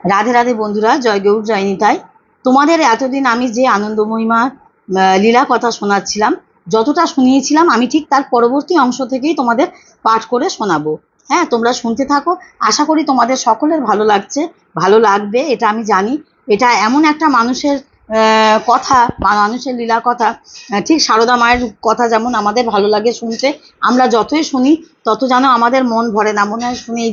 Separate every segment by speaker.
Speaker 1: রাধে রাধে বন্ধুরা, জয় গৌর জয় নিতাই। তোমাদের এতদিন আমি যে আনন্দময়ীমা লীলা কথা শোনাচ্ছিলাম, যতটা শুনিয়েছিলাম আমি ঠিক তার পরবর্তী অংশ থেকেই তোমাদের পাঠ করে শোনাবো। হ্যাঁ, তোমরা শুনতে থাকো। আশা করি তোমাদের সকলের ভালো লাগছে, ভালো লাগবে, এটা আমি জানি। এটা এমন একটা মানুষের কথা, মানুষের লীলা কথা। ঠিক সারদা মায়ের কথা যেমন আমাদের ভালো লাগে শুনতে, আমরা যতই শুনি তত যেন আমাদের মন ভরে না, মনে হয় শুনেই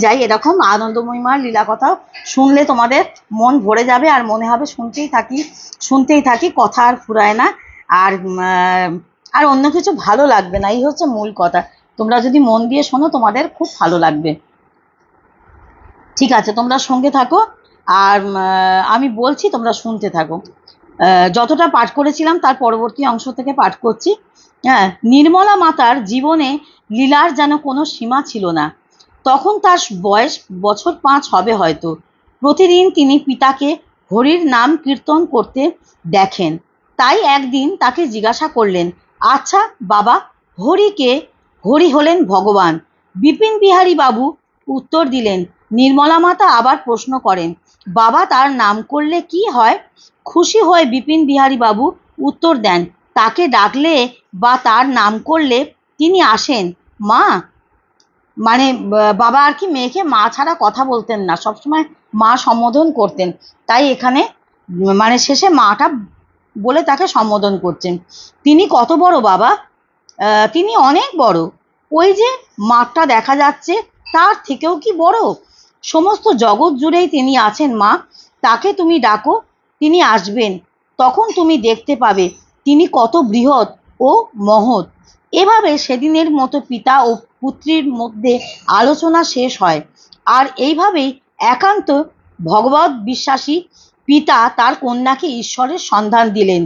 Speaker 1: যাই। এরকম আনন্দময়ী মার লীলা কথাও শুনলে তোমাদের মন ভরে যাবে, আর মনে হবে শুনতেই থাকি, কথা আর ফুরায় না। আর আর অন্য কিছু ভালো লাগবে না, এই হচ্ছে মূল কথা। তোমরা যদি মন দিয়ে শোনো তোমাদের খুব ভালো লাগবে। ঠিক আছে, তোমরা সঙ্গে থাকো, আর আমি বলছি, তোমরা শুনতে থাকো। যতটা পাঠ করেছিলাম তার পরবর্তী অংশ থেকে পাঠ করছি। হ্যাঁ, নির্মলা মাতার জীবনে লীলার যেন কোনো সীমা ছিল না। তখন তার বয়স বছর 5 হবে হয়তো। প্রতিদিন তিনি পিতাকে হরির নাম কীর্তন করতে দেখেন। তাই একদিন তাকে জিজ্ঞাসা করলেন, আচ্ছা বাবা, হরিকে? হরি হলেন ভগবান। বিপিন বিহারী বাবু উত্তর দিলেন। নির্মলা মাতা আবার প্রশ্ন করেন, বাবা, তার নাম করলে কি হয়? খুশি হয়ে বিপিন বিহারী বাবু উত্তর দেন, তাকে ডাকলে বা তার নাম করলে তিনি আসেন। মা মানে বাবা আর কি মেয়েকে মা ছাড়া কথা বলতেন না, সবসময় মা সম্বোধন করতেন। তাই এখানে মানে শেষে মাটা বলে তাকে সম্বোধন করছেন। তিনি কত বড় বাবা? তিনি অনেক বড়। ওই যে মাঠটা দেখা যাচ্ছে, তার থেকেও কি বড়? সমস্ত জগৎ জুড়েই তিনি আছেন মা। তাকে তুমি ডাকো, তিনি আসবেন। তখন তুমি দেখতে পাবে তিনি কত বৃহৎ ও মহৎ। এভাবে সেদিনের মতো পিতা ও পুত্রীর মধ্যে আলোচনা শেষ হয়। আর এইভাবেই একান্ত ভগবত বিশ্বাসী পিতা তার কন্যাকে ঈশ্বরের সন্ধান দিলেন।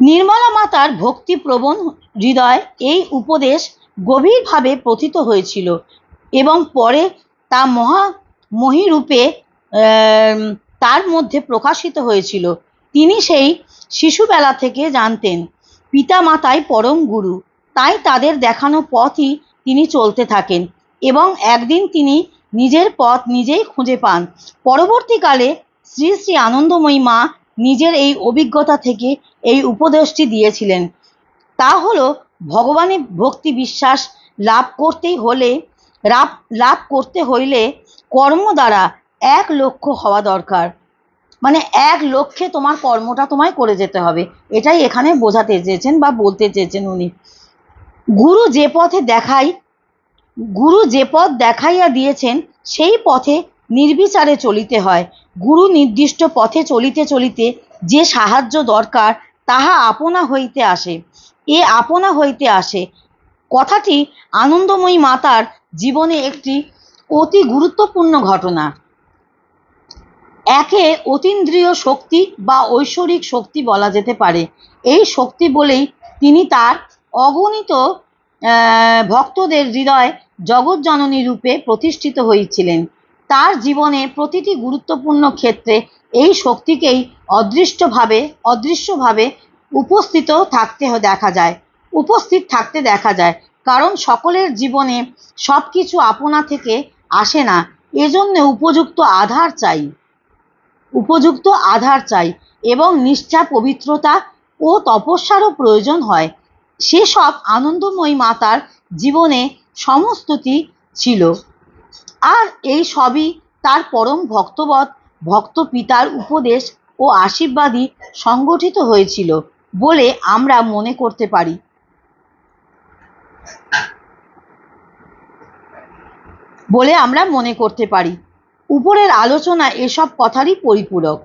Speaker 1: নির্মলা মাতার ভক্তিপ্রবণ হৃদয় এই উপদেশ গভীরভাবে পথিত হয়েছিল এবং পরে তা মহিরূপে তার মধ্যে প্রকাশিত হয়েছিল। তিনি সেই শিশুবেলা থেকে জানতেন পিতা মাতাই পরম গুরু, তাই তাদের দেখানো পথই তিনি চলতে থাকেন এবং একদিন তিনি নিজের পথ নিজেই খুঁজে পান। পরবর্তীকালে শ্রী শ্রী আনন্দময়ী মা নিজের এই অভিজ্ঞতা থেকে এই উপদেশটি দিয়েছিলেন। তা হলো, ভগবানের ভক্তি বিশ্বাস লাভ করতে হইলে কর্ম দ্বারা এক লক্ষ্য হওয়া দরকার। মানে এক লক্ষ্যে তোমার কর্মটা তোমায় করে যেতে হবে, এটাই এখানে বোঝাতে চেয়েছেন বা বলতে চেয়েছেন উনি। গুরু যে পথ দেখাইয়া দিয়েছেন সেই পথে নির্বিচারে চলিতে হয়। গুরু নির্দিষ্ট পথে চলিতে চলিতে যে সাহায্য দরকার তাহা আপনা হইতে আসে। কথাটি আনন্দময়ী মাতার জীবনে একটি অতি গুরুত্বপূর্ণ ঘটনা। একে অতীন্দ্রিয় শক্তি বা ঐশ্বরিক শক্তি বলা যেতে পারে। এই শক্তি বলেই তিনি তার অগণিত ভক্তদের হৃদয় জগৎজননী রূপে প্রতিষ্ঠিত হয়েছিলেন। তার জীবনে প্রতিটি গুরুত্বপূর্ণ ক্ষেত্রে এই শক্তিকেই অদৃশ্যভাবে উপস্থিত থাকতে দেখা যায়। কারণ সকলের জীবনে সব কিছু আপনা থেকে আসে না, এজন্য উপযুক্ত আধার চাই এবং নিষ্ঠা, পবিত্রতা ও তপস্যারও প্রয়োজন হয়। সেসব আনন্দময়ী মাতার জীবনে সমস্তটি ছিল, আর এই সবই তার পরম ভক্ত পিতার উপদেশ ও আশীর্বাদই সংগঠিত হয়েছিল বলে আমরা মনে করতে পারি। উপরের আলোচনা এসব কথারই পরিপূরক।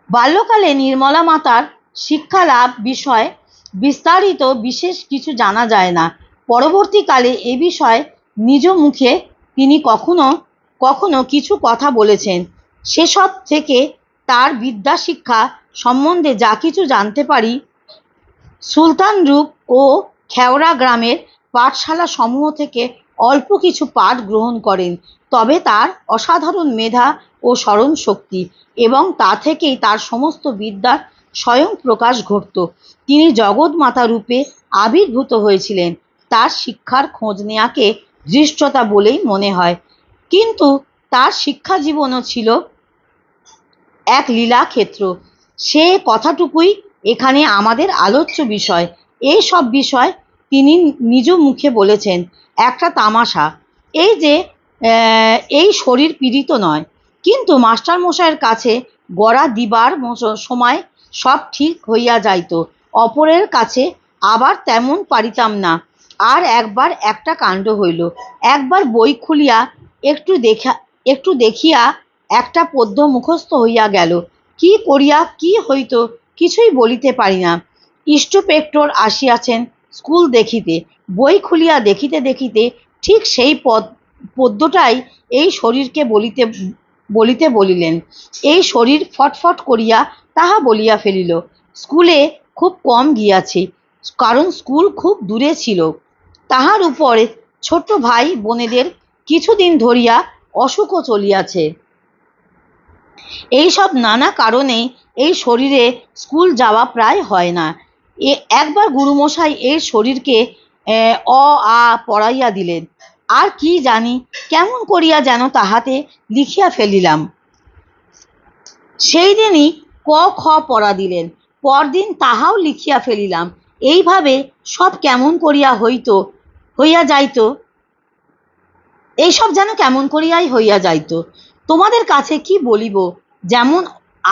Speaker 1: বাল্যকালে নির্মলা মাতার শিক্ষা লাভ বিষয়ে বিস্তারিত বিশেষ কিছু জানা যায় না। পরবর্তীকালে এ বিষয়ে নিজ মুখে তিনি কখনো কখনো কিছু কথা বলেছেন। সেসব থেকে তার বিদ্যা শিক্ষা সম্বন্ধে যা কিছু জানতে পারি, সুলতানরূপ ও খেওড়া গ্রামের পাঠশালা সমূহ থেকে অল্প কিছু পাঠ গ্রহণ করেন। তবে তার অসাধারণ মেধা ও স্মরণ শক্তি এবং তা থেকেই তার সমস্ত বিদ্যার স্বয়ং প্রকাশ ঘটত। তিনি জগৎমাতা রূপে আবির্ভূত হয়েছিলেন। তার শিক্ষার খোঁজ নেয়াকে ধৃষ্টতা বলেই মনে হয়, কিন্তু তার শিক্ষা জীবনও ছিল এক লীলা ক্ষেত্র। সে কথাটুকুই এখানে আমাদের আলোচ্য বিষয়। এই সব বিষয় তিনি নিজ মুখে বলেছেন। একটা তামাশা এই যে এই শরীর পীড়িত নয়, কিন্তু মাস্টারমশাইয়ের কাছে গড়া দিবার সময় সব ঠিক হইয়া যাইত, অপরের কাছে আবার তেমন পারিতাম না। আর একবার একটা কাণ্ড হইল। একবার বই খুলিয়া একটু দেখিয়া একটা পদ্য মুখস্থ হইয়া গেল। কি করিয়া কি হইত কিছুই বলিতে পারি না। ইষ্টপেক্টর আসিয়াছেন স্কুল দেখিতে। বই খুলিয়া দেখিতে দেখিতে ঠিক সেই পদ্যটাই এই শরীরকে বলিতে বলিলেন। এই শরীর ফটফট করিয়া তাহা বলিয়া ফেলিল। স্কুলে খুব কম গিয়াছি, কারণ স্কুল খুব দূরে ছিল। তাহার উপরে ছোট ভাই বোনেদের কিছুদিন ধরিয়া অসুখও চলিয়াছে। এইসব নানা কারণে এই শরীরে স্কুল যাওয়া প্রায় হয় না। একবার গুরুমশাই এই শরীরকে অ আ পড়াইয়া দিলেন। আর কি জানি কেমন করিয়া যেন তাহাতে লিখিয়া ফেলিলাম। সেই দিনই ক খ পড়া দিলেন, পরদিন তাহাও লিখিয়া ফেলিলাম। এইভাবে সব কেমন করিয়া হইয়া যাইত, এইসব যেন কেমন করিয়াই হইয়া যাইত। তোমাদের কাছে কি বলিব, যেমন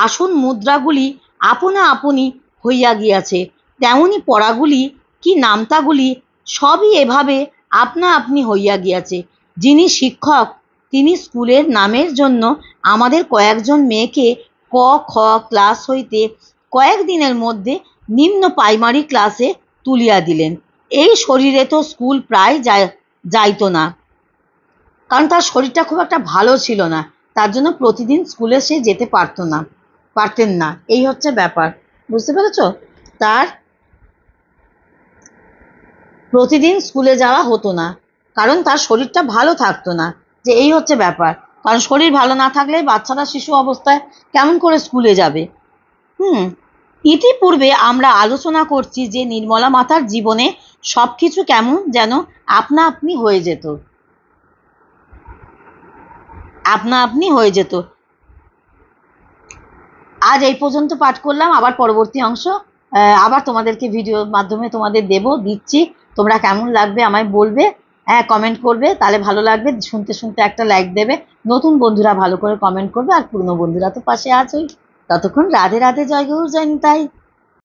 Speaker 1: আসন মুদ্রাগুলি আপনা আপনি হইয়া গিয়াছে, তেমনি পড়াগুলি কি নামতাগুলি সবই এভাবে আপনা আপনি হইয়া গিয়াছে। যিনি শিক্ষক তিনি স্কুলের নামের জন্য আমাদের কয়েকজন মেয়েকে ক খ ক্লাস হইতে কয়েকদিনের মধ্যে নিম্ন প্রাইমারি ক্লাসে তুলিয়া দিলেন। এই শরীরে তো স্কুল প্রায় যাইত না, কারণ তার শরীরটা খুব একটা ভালো ছিল না। তার জন্য প্রতিদিন স্কুলে সে যেতে পারতেন না। এই হচ্ছে ব্যাপার, বুঝতে পেরেছ? তার প্রতিদিন স্কুলে যাওয়া হতো না, কারণ তার শরীরটা ভালো থাকতো না। যে এই হচ্ছে ব্যাপার, কারণ শরীর ভালো না থাকলে বাচ্চারা শিশু অবস্থায় কেমন করে স্কুলে যাবে। ইতিপূর্বে আমরা আলোচনা করছি যে নির্মলা মাতার জীবনে সব কিছু কেমন যেন আপনা আপনি হয়ে যেত, আপনা আপনি হয়ে যেত। আজ এই পর্যন্ত পাঠ করলাম। আবার পরবর্তী অংশ আবার তোমাদেরকে ভিডিওর মাধ্যমে দিচ্ছি। তোমরা কেমন লাগবে আমায় বলবে, হ্যাঁ কমেন্ট করবে, তাহলে ভালো লাগবে। শুনতে শুনতে একটা লাইক দেবে। নতুন বন্ধুরা ভালো করে কমেন্ট করবে, আর পুরনো বন্ধুরা তো পাশে আছেই। ততক্ষণ রাধে রাধে, জয় গৌর, জয় নিতাই।